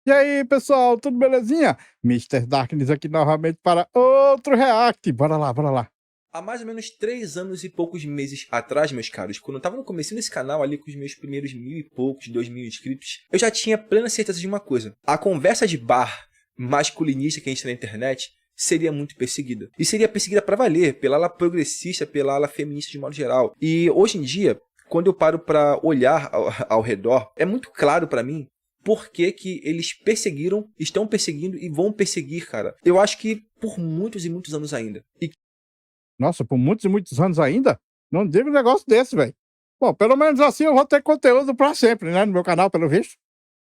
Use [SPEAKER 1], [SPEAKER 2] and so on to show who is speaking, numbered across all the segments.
[SPEAKER 1] E aí, pessoal, tudo belezinha? Mister Darkness aqui novamente para outro react. Bora lá, bora lá.
[SPEAKER 2] Há mais ou menos 3 anos e poucos meses atrás, meus caros, quando eu tava no comecinho desse canal ali com os meus primeiros 1000 e poucos, 2000 inscritos, eu já tinha plena certeza de uma coisa. A conversa de bar masculinista que a gente tem na internet seria muito perseguida. E seria perseguida pra valer, pela ala progressista, pela ala feminista de modo geral. E hoje em dia, quando eu paro pra olhar ao redor, é muito claro pra mim por que que eles perseguiram, estão perseguindo e vão perseguir, cara. Eu acho que por muitos e muitos anos ainda. E
[SPEAKER 1] Nossa, por muitos e muitos anos ainda? Não digo um negócio desse, velho. Bom, pelo menos assim eu vou ter conteúdo pra sempre, né? No meu canal, pelo visto.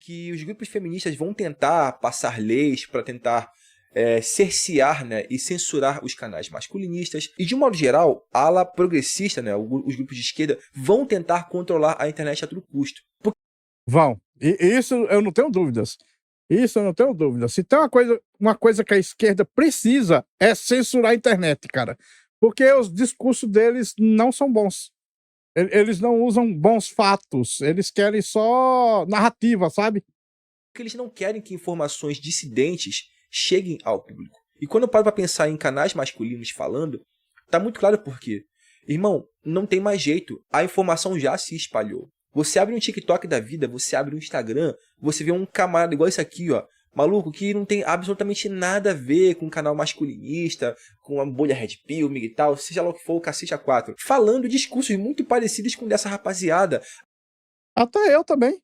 [SPEAKER 2] que os grupos feministas vão tentar passar leis para tentar cercear, né, e censurar os canais masculinistas. E, de um modo geral, a ala progressista, né, os grupos de esquerda, vão tentar controlar a internet a todo custo.
[SPEAKER 1] Vão. E isso eu não tenho dúvidas. Isso eu não tenho dúvidas. Se tem uma coisa que a esquerda precisa é censurar a internet, cara. Porque os discursos deles não são bons. Eles não usam bons fatos. Eles querem só narrativa, sabe?
[SPEAKER 2] Porque eles não querem que informações dissidentes cheguem ao público. E quando eu paro para pensar em canais masculinos falando, tá muito claro por quê. Irmão, não tem mais jeito. A informação já se espalhou. Você abre um TikTok da vida, você abre um Instagram, você vê um camarada igual esse aqui, ó, maluco, que não tem absolutamente nada a ver com um canal masculinista, com a bolha Red Pill, e tal, seja lá o que for, o cacete A4, falando discursos muito parecidos com dessa rapaziada.
[SPEAKER 1] Até eu também.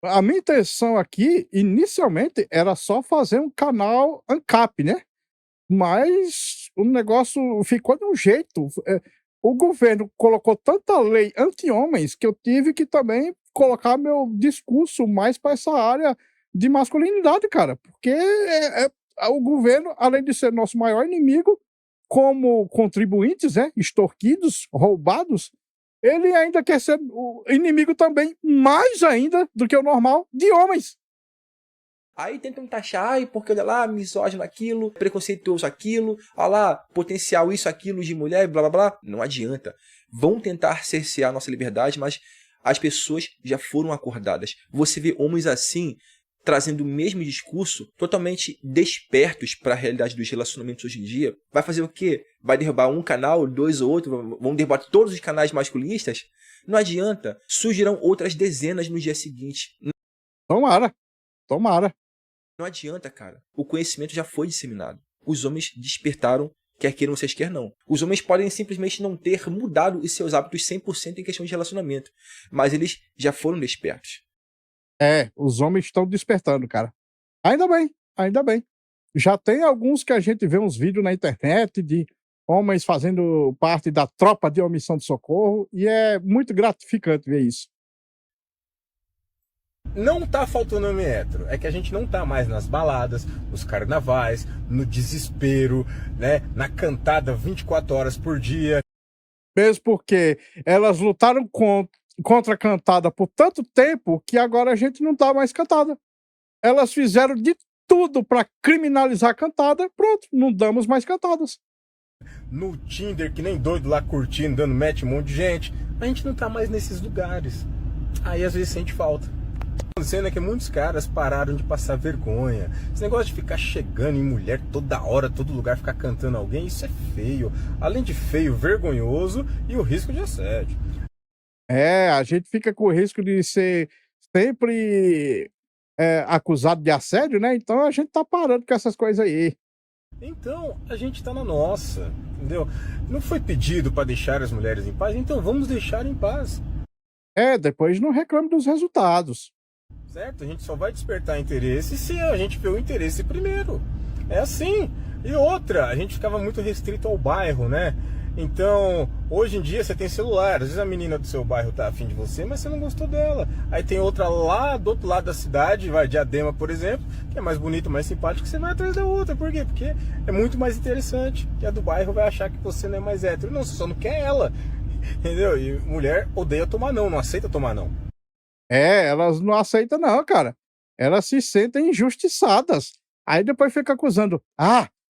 [SPEAKER 1] A minha intenção aqui, inicialmente, era só fazer um canal ANCAP, né? Mas o negócio ficou de um jeito. O governo colocou tanta lei anti-homens que eu tive que também colocar meu discurso mais para essa área de masculinidade, cara. Porque o governo, além de ser nosso maior inimigo, como contribuintes, né, extorquidos, roubados, ele ainda quer ser o inimigo também, mais ainda do que o normal, de homens.
[SPEAKER 2] Aí tentam taxar, ai, porque olha lá, misógino aquilo, preconceituoso aquilo, olha lá, potencial isso, aquilo de mulher, blá blá blá. Não adianta. Vão tentar cercear a nossa liberdade, mas as pessoas já foram acordadas. Você vê homens assim, trazendo o mesmo discurso, totalmente despertos para a realidade dos relacionamentos hoje em dia. Vai fazer o quê? Vai derrubar um canal, dois ou outro? Vão derrubar todos os canais masculinistas? Não adianta. Surgirão outras dezenas no dia seguinte.
[SPEAKER 1] Tomara, tomara.
[SPEAKER 2] Não adianta, cara. O conhecimento já foi disseminado. Os homens despertaram, quer queiram vocês, quer não. Os homens podem simplesmente não ter mudado os seus hábitos 100% em questão de relacionamento. Mas eles já foram despertos.
[SPEAKER 1] Os homens estão despertando, cara. Ainda bem, ainda bem. Já tem alguns que a gente vê uns vídeos na internet de homens fazendo parte da tropa de omissão de socorro e é muito gratificante ver isso.
[SPEAKER 3] Não tá faltando homem hétero, é que a gente não tá mais nas baladas, nos carnavais, no desespero, né, na cantada 24 horas por dia.
[SPEAKER 1] Mesmo porque elas lutaram contra a cantada por tanto tempo que agora a gente não tá mais cantada. Elas fizeram de tudo para criminalizar a cantada, pronto, não damos mais cantadas.
[SPEAKER 3] No Tinder, que nem doido lá curtindo, dando match um monte de gente. A gente não tá mais nesses lugares. Aí às vezes sente falta. Acontecendo é que muitos caras pararam de passar vergonha. Esse negócio de ficar chegando em mulher toda hora, todo lugar, ficar cantando alguém, isso é feio. Além de feio, vergonhoso e o risco de assédio.
[SPEAKER 1] A gente fica com o risco de ser sempre acusado de assédio, né? Então a gente tá parando com essas coisas aí.
[SPEAKER 3] Então, a gente tá na nossa, entendeu? Não foi pedido para deixar as mulheres em paz, então vamos deixar em paz.
[SPEAKER 1] Depois não reclame dos resultados.
[SPEAKER 3] Certo? A gente só vai despertar interesse se a gente vê o interesse primeiro. É assim. E outra, a gente ficava muito restrito ao bairro, né? Então, hoje em dia você tem celular. Às vezes a menina do seu bairro tá afim de você, mas você não gostou dela. Aí tem outra lá do outro lado da cidade, vai Diadema, por exemplo, que é mais bonita, mais simpática, que você vai atrás da outra. Por quê? Porque é muito mais interessante. E a do bairro vai achar que você não é mais hétero. Não, você só não quer ela. Entendeu? E mulher odeia tomar não, não aceita tomar não.
[SPEAKER 1] Elas não aceitam não, cara. Elas se sentem injustiçadas. Aí depois fica acusando: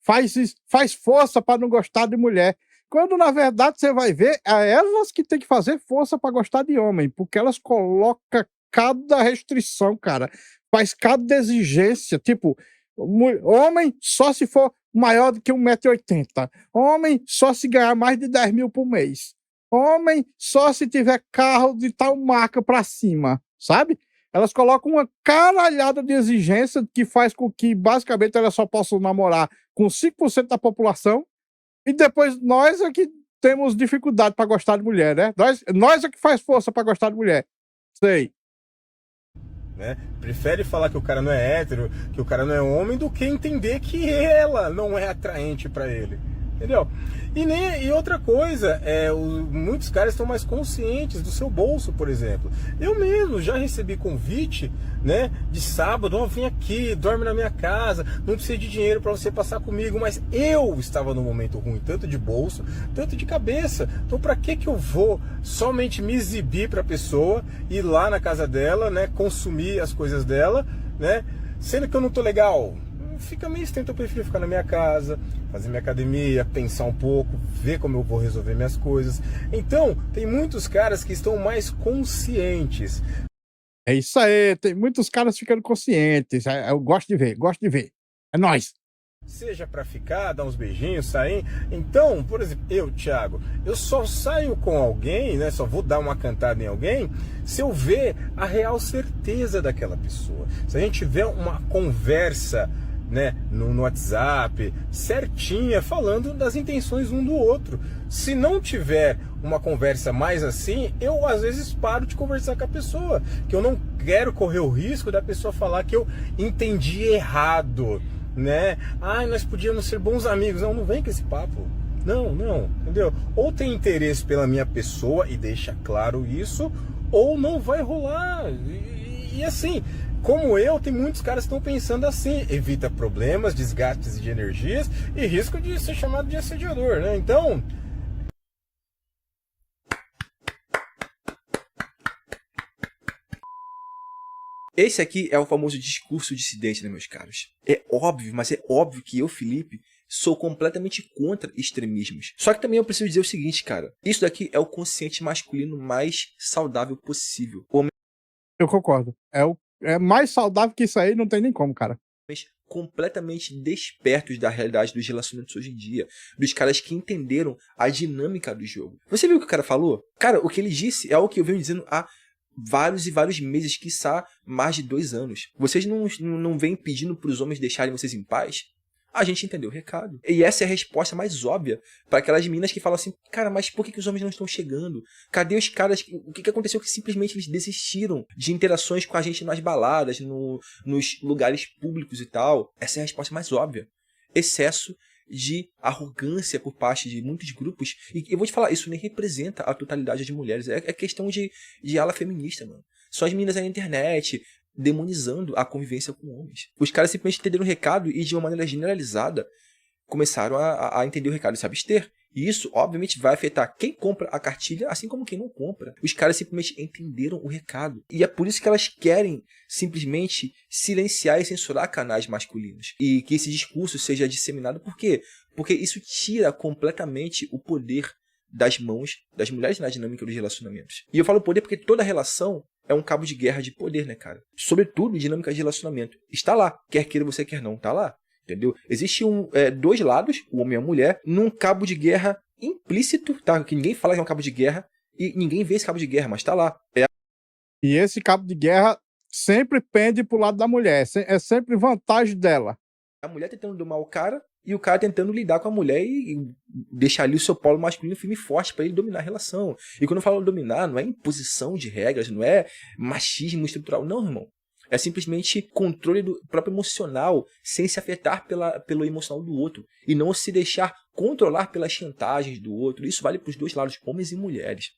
[SPEAKER 1] faz força para não gostar de mulher. Quando na verdade você vai ver, é elas que tem que fazer força para gostar de homem, porque elas colocam cada restrição, cara. pra escada de exigência, tipo, homem só se for maior do que 1,80 m. Homem só se ganhar mais de 10 mil por mês. Homem só se tiver carro de tal marca pra cima, sabe? Elas colocam uma caralhada de exigência que faz com que, basicamente, elas só possam namorar com 5% da população e depois nós é que temos dificuldade para gostar de mulher, né? Nós é que faz força para gostar de mulher. Sei.
[SPEAKER 3] Né? Prefere falar que o cara não é hétero, que o cara não é homem, do que entender que ela não é atraente para ele. Entendeu? E outra coisa, muitos caras estão mais conscientes do seu bolso, por exemplo. Eu mesmo já recebi convite, né, de sábado, ó, vem aqui, dorme na minha casa, não precisa de dinheiro para você passar comigo, mas eu estava num momento ruim, tanto de bolso, tanto de cabeça. Então para que eu vou somente me exibir para a pessoa, ir lá na casa dela, né, consumir as coisas dela, né, sendo que eu não tô legal? Fica meio estranho, então eu prefiro ficar na minha casa, fazer minha academia, pensar um pouco, ver como eu vou resolver minhas coisas. Então, tem muitos caras que estão mais conscientes.
[SPEAKER 1] É isso aí, tem muitos caras ficando conscientes. Eu gosto de ver, gosto de ver. É nóis.
[SPEAKER 3] Seja pra ficar, dar uns beijinhos, sair. Então, por exemplo, eu, Thiago, eu só saio com alguém, né? Só vou dar uma cantada em alguém se eu ver a real certeza daquela pessoa. Se a gente tiver uma conversa, né, no WhatsApp, certinha, falando das intenções um do outro. Se não tiver uma conversa mais assim, eu às vezes paro de conversar com a pessoa, que eu não quero correr o risco da pessoa falar que eu entendi errado, né? Ah, nós podíamos ser bons amigos. Não, não vem com esse papo. Não, entendeu? Ou tem interesse pela minha pessoa e deixa claro isso, ou não vai rolar. E assim, como eu, tem muitos caras que estão pensando assim, evita problemas, desgastes de energias e risco de ser chamado de assediador, né? Então,
[SPEAKER 2] esse aqui é o famoso discurso dissidente, né, meus caros? É óbvio, mas é óbvio que eu, Felipe, sou completamente contra extremismos. Só que também eu preciso dizer o seguinte, cara. Isso daqui é o consciente masculino mais saudável possível.
[SPEAKER 1] Eu concordo. É mais saudável que isso aí, não tem nem como, cara.
[SPEAKER 2] Completamente despertos da realidade dos relacionamentos hoje em dia, dos caras que entenderam a dinâmica do jogo. Você viu o que o cara falou? Cara, o que ele disse é o que eu venho dizendo há vários e vários meses, quiçá mais de 2 anos. Vocês não vêm pedindo para os homens deixarem vocês em paz? A gente entendeu o recado. E essa é a resposta mais óbvia para aquelas meninas que falam assim, cara, mas por que os homens não estão chegando? Cadê os caras? O que aconteceu que simplesmente eles desistiram de interações com a gente nas baladas, nos lugares públicos e tal? Essa é a resposta mais óbvia. Excesso de arrogância por parte de muitos grupos. E eu vou te falar, isso nem representa a totalidade de mulheres. É questão de ala feminista, mano. São as meninas aí na internet demonizando a convivência com homens. Os caras simplesmente entenderam o recado e, de uma maneira generalizada, começaram a entender o recado e se abster. E isso, obviamente, vai afetar quem compra a cartilha, assim como quem não compra. Os caras simplesmente entenderam o recado. E é por isso que elas querem simplesmente silenciar e censurar canais masculinos. E que esse discurso seja disseminado. Por quê? Porque isso tira completamente o poder das mãos das mulheres na dinâmica dos relacionamentos. E eu falo poder porque toda relação é um cabo de guerra de poder, né, cara? Sobretudo, dinâmica de relacionamento. Está lá. Quer queira você, quer não. Tá lá. Entendeu? Existe 2 lados, o homem e a mulher, num cabo de guerra implícito, tá? Que ninguém fala que é um cabo de guerra e ninguém vê esse cabo de guerra, mas tá lá.
[SPEAKER 1] E esse cabo de guerra sempre pende pro lado da mulher. É sempre vantagem dela.
[SPEAKER 2] A mulher tentando domar o cara e o cara tentando lidar com a mulher e deixar ali o seu polo masculino firme e forte para ele dominar a relação. E quando eu falo dominar, não é imposição de regras, não é machismo estrutural. Não, irmão. É simplesmente controle do próprio emocional, sem se afetar pelo emocional do outro. E não se deixar controlar pelas chantagens do outro. Isso vale para os 2 lados, homens e mulheres.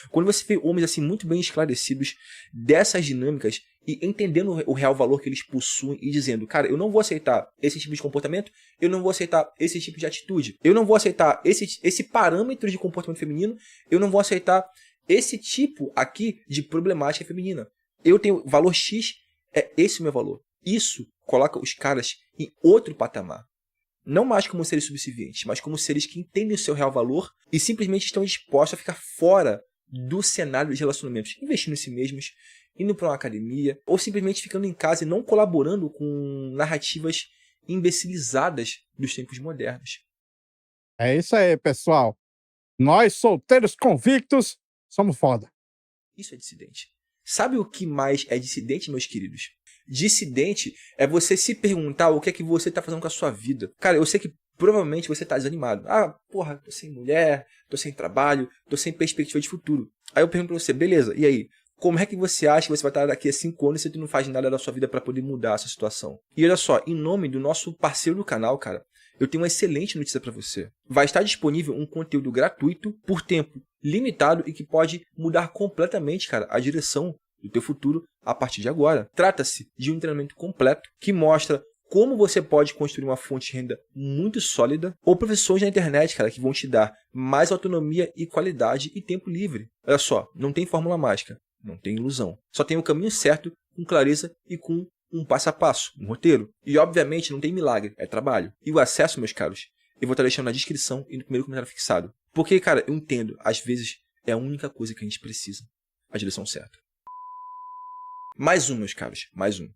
[SPEAKER 2] Quando você vê homens assim muito bem esclarecidos dessas dinâmicas e entendendo o real valor que eles possuem e dizendo, cara, eu não vou aceitar esse tipo de comportamento, eu não vou aceitar esse tipo de atitude, eu não vou aceitar esse parâmetro de comportamento feminino, eu não vou aceitar esse tipo aqui de problemática feminina. Eu tenho valor X, é esse o meu valor. Isso coloca os caras em outro patamar. Não mais como seres subservientes, mas como seres que entendem o seu real valor e simplesmente estão dispostos a ficar fora do cenário de relacionamentos, investindo em si mesmos, indo pra uma academia, ou simplesmente ficando em casa e não colaborando com narrativas imbecilizadas dos tempos modernos.
[SPEAKER 1] É isso aí, pessoal. Nós, solteiros convictos, somos foda.
[SPEAKER 2] Isso é dissidente. Sabe o que mais é dissidente, meus queridos? Dissidente é você se perguntar o que é que você tá fazendo com a sua vida. Cara, eu sei que provavelmente você tá desanimado. Ah, porra, tô sem mulher, tô sem trabalho, tô sem perspectiva de futuro. Aí eu pergunto pra você, beleza, e aí? Como é que você acha que você vai estar daqui a 5 anos se tu não faz nada da sua vida para poder mudar essa situação? E olha só, em nome do nosso parceiro do canal, cara, eu tenho uma excelente notícia para você. Vai estar disponível um conteúdo gratuito por tempo limitado e que pode mudar completamente, cara, a direção do teu futuro a partir de agora. Trata-se de um treinamento completo que mostra como você pode construir uma fonte de renda muito sólida ou professores na internet, cara, que vão te dar mais autonomia e qualidade e tempo livre. Olha só, não tem fórmula mágica, não tem ilusão. Só tem o caminho certo, com clareza e com um passo a passo, um roteiro. E obviamente não tem milagre, é trabalho. E o acesso, meus caros, eu vou estar deixando na descrição e no primeiro comentário fixado. Porque, cara, eu entendo, às vezes é a única coisa que a gente precisa. A direção certa. Mais um, meus caros, mais um.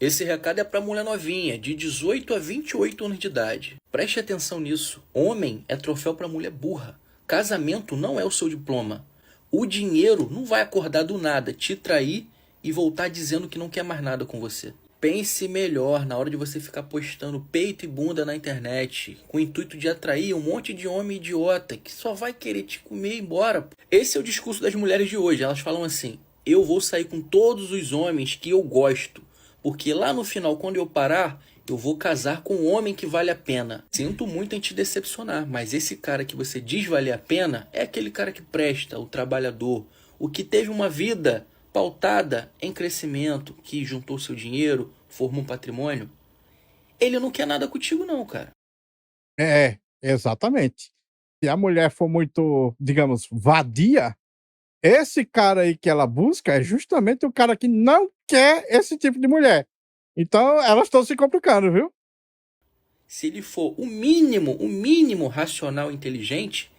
[SPEAKER 4] Esse recado é pra mulher novinha, de 18 a 28 anos de idade. Preste atenção nisso. Homem é troféu pra mulher burra. Casamento não é o seu diploma. O dinheiro não vai acordar do nada, te trair e voltar dizendo que não quer mais nada com você. Pense melhor na hora de você ficar postando peito e bunda na internet, com o intuito de atrair um monte de homem idiota que só vai querer te comer e ir embora. Esse é o discurso das mulheres de hoje. Elas falam assim: eu vou sair com todos os homens que eu gosto, porque lá no final, quando eu parar, eu vou casar com um homem que vale a pena. Sinto muito em te decepcionar, mas esse cara que você diz valer a pena é aquele cara que presta, o trabalhador, o que teve uma vida pautada em crescimento, que juntou seu dinheiro, formou um patrimônio. Ele não quer nada contigo não, cara.
[SPEAKER 1] É, exatamente. Se a mulher for muito, digamos, vadia, esse cara aí que ela busca é justamente o cara que não quer esse tipo de mulher. Então, elas estão se complicando, viu?
[SPEAKER 4] Se ele for o mínimo racional e inteligente,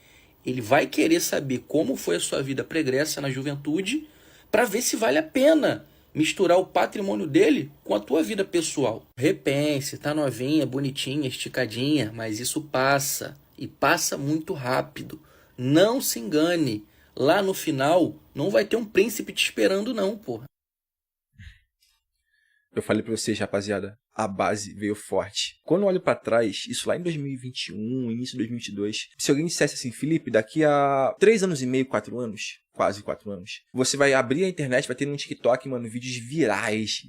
[SPEAKER 4] ele vai querer saber como foi a sua vida pregressa na juventude para ver se vale a pena misturar o patrimônio dele com a tua vida pessoal. Repense, tá novinha, bonitinha, esticadinha, mas isso passa, e passa muito rápido. Não se engane, lá no final não vai ter um príncipe te esperando não, porra.
[SPEAKER 2] Eu falei pra vocês, rapaziada, a base veio forte. Quando eu olho pra trás, isso lá em 2021, início de 2022, se alguém dissesse assim, Felipe, daqui a 3 anos e meio, 4 anos, quase 4 anos, você vai abrir a internet, vai ter no TikTok, mano, vídeos virais,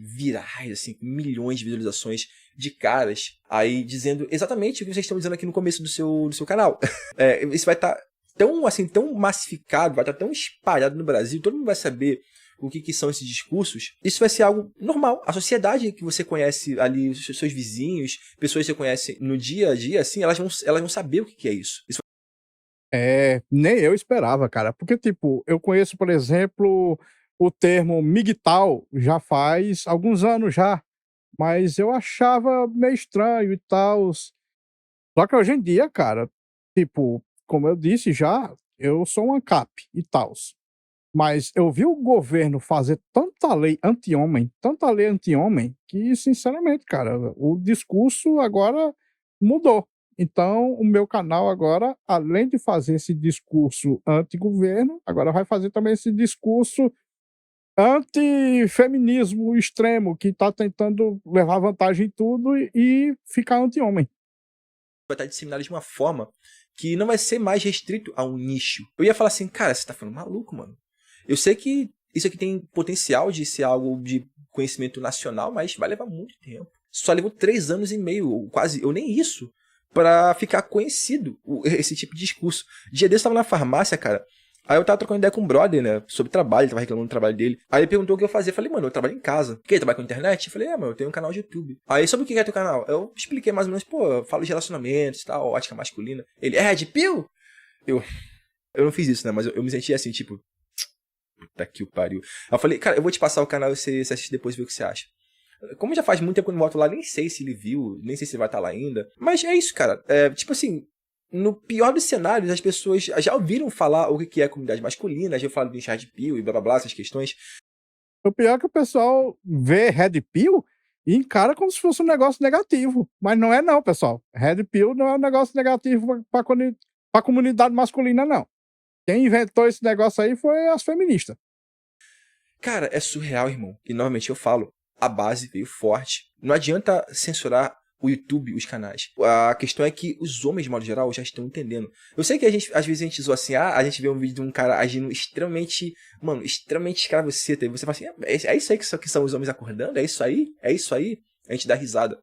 [SPEAKER 2] assim, com milhões de visualizações de caras aí dizendo exatamente o que vocês estão dizendo aqui no começo do seu canal. Isso vai estar tão, assim, tão massificado, vai estar tão espalhado no Brasil, todo mundo vai saber o que são esses discursos. Isso vai ser algo normal. A sociedade que você conhece ali, os seus vizinhos, pessoas que você conhece no dia a dia, assim, elas vão saber o que é isso.
[SPEAKER 1] Nem eu esperava, cara. Porque, tipo, eu conheço, por exemplo, o termo MGTOW já faz alguns anos já. Mas eu achava meio estranho e tal. Só que hoje em dia, cara, tipo, como eu disse já, eu sou um ANCAP e tal. Mas eu vi o governo fazer tanta lei anti-homem, que, sinceramente, cara, o discurso agora mudou. Então, o meu canal agora, além de fazer esse discurso anti-governo, agora vai fazer também esse discurso anti-feminismo extremo, que está tentando levar vantagem em tudo e ficar anti-homem.
[SPEAKER 2] Vai estar disseminado de uma forma que não vai ser mais restrito a um nicho. Eu ia falar assim, cara, você tá falando maluco, mano. Eu sei que isso aqui tem potencial de ser algo de conhecimento nacional, mas vai levar muito tempo. Só levou 3 anos e meio, quase, ou nem isso, pra ficar conhecido esse tipo de discurso. Dia desse eu tava na farmácia, cara. Aí eu tava trocando ideia com um brother, né, sobre trabalho, ele tava reclamando do trabalho dele. Aí ele perguntou o que eu fazia. Eu falei, mano, eu trabalho em casa. O que? Trabalha com internet? Eu falei, mano, eu tenho um canal de YouTube. Aí, sobre o que é teu canal? Eu expliquei mais ou menos, pô, eu falo de relacionamentos e tal, ótica masculina. Ele, Red Pill? Eu não fiz isso, né, mas eu me senti assim, tipo, puta que o pariu. Aí eu falei, cara, eu vou te passar o canal e você assiste depois e vê o que você acha. Como já faz muito tempo que eu não volto lá, nem sei se ele viu, nem sei se ele vai estar lá ainda. Mas é isso, cara. Tipo assim, no pior dos cenários, as pessoas já ouviram falar o que é comunidade masculina, já falaram de Red Pill e blá blá blá, essas questões.
[SPEAKER 1] O pior é que o pessoal vê Red Pill e encara como se fosse um negócio negativo. Mas não é não, pessoal. Red Pill não é um negócio negativo para a comunidade masculina, não. Quem inventou esse negócio aí foi as feministas.
[SPEAKER 2] Cara, é surreal, irmão. E novamente eu falo, a base veio forte. Não adianta censurar o YouTube, os canais. A questão é que os homens, de modo geral, já estão entendendo. Eu sei que às vezes a gente zoa assim, a gente vê um vídeo de um cara agindo extremamente, mano, extremamente escravoceta, e você fala assim, é isso aí que são os homens acordando? É isso aí? É isso aí? A gente dá risada.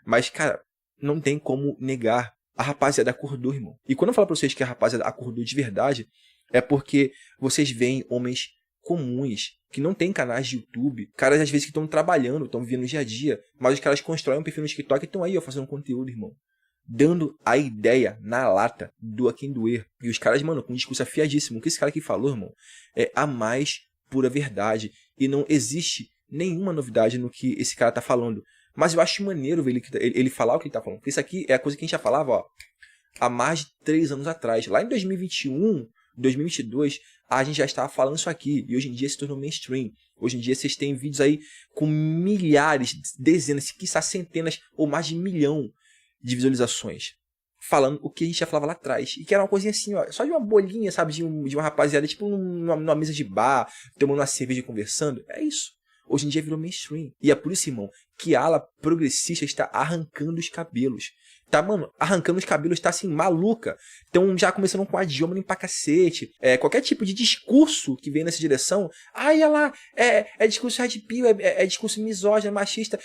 [SPEAKER 2] Mas, cara, não tem como negar. A rapaziada acordou, irmão. E quando eu falo pra vocês que a rapaziada acordou de verdade, é porque vocês veem homens comuns, que não tem canais de YouTube, caras às vezes que estão trabalhando, estão vivendo no dia a dia, mas os caras constroem um perfil no TikTok e estão aí, ó, fazendo conteúdo, irmão. Dando a ideia na lata, doa quem doer. E os caras, mano, com um discurso afiadíssimo. O que esse cara aqui falou, irmão, é a mais pura verdade. E não existe nenhuma novidade no que esse cara tá falando. Mas eu acho maneiro ver ele falar o que ele tá falando. Porque isso aqui é a coisa que a gente já falava, ó, há mais de 3 anos atrás. Lá em 2021, 2022, a gente já estava falando isso aqui. E hoje em dia se tornou mainstream. Hoje em dia vocês têm vídeos aí com milhares, dezenas, quiçá centenas ou mais de 1 milhão de visualizações. Falando o que a gente já falava lá atrás. E que era uma coisinha assim, ó, só de uma bolinha, sabe? De uma rapaziada, tipo numa mesa de bar, tomando uma cerveja e conversando. É isso. Hoje em dia virou mainstream. E é por isso, irmão, que a ala progressista está arrancando os cabelos. Tá, mano, arrancando os cabelos, tá assim, maluca. Então já começando com a Dilma pra cacete. Qualquer tipo de discurso que vem nessa direção. Ai, olha lá, é discurso red pill, é discurso misógino, machista.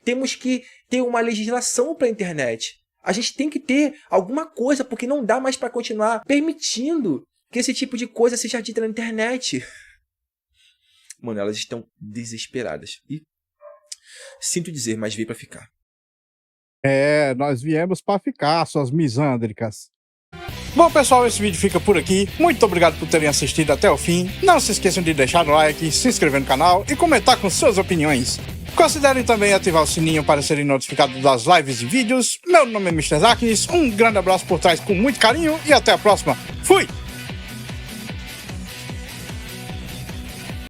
[SPEAKER 2] Temos que ter uma legislação pra internet. A gente tem que ter alguma coisa, porque não dá mais pra continuar permitindo que esse tipo de coisa seja dita na internet. Mano, elas estão desesperadas. E sinto dizer, mas veio pra ficar.
[SPEAKER 1] Nós viemos para ficar, suas misândricas. Bom, pessoal, esse vídeo fica por aqui. Muito obrigado por terem assistido até o fim. Não se esqueçam de deixar o like, se inscrever no canal e comentar com suas opiniões. Considerem também ativar o sininho para serem notificados das lives e vídeos. Meu nome é Mr. Zaknis, um grande abraço por trás com muito carinho e até a próxima. Fui!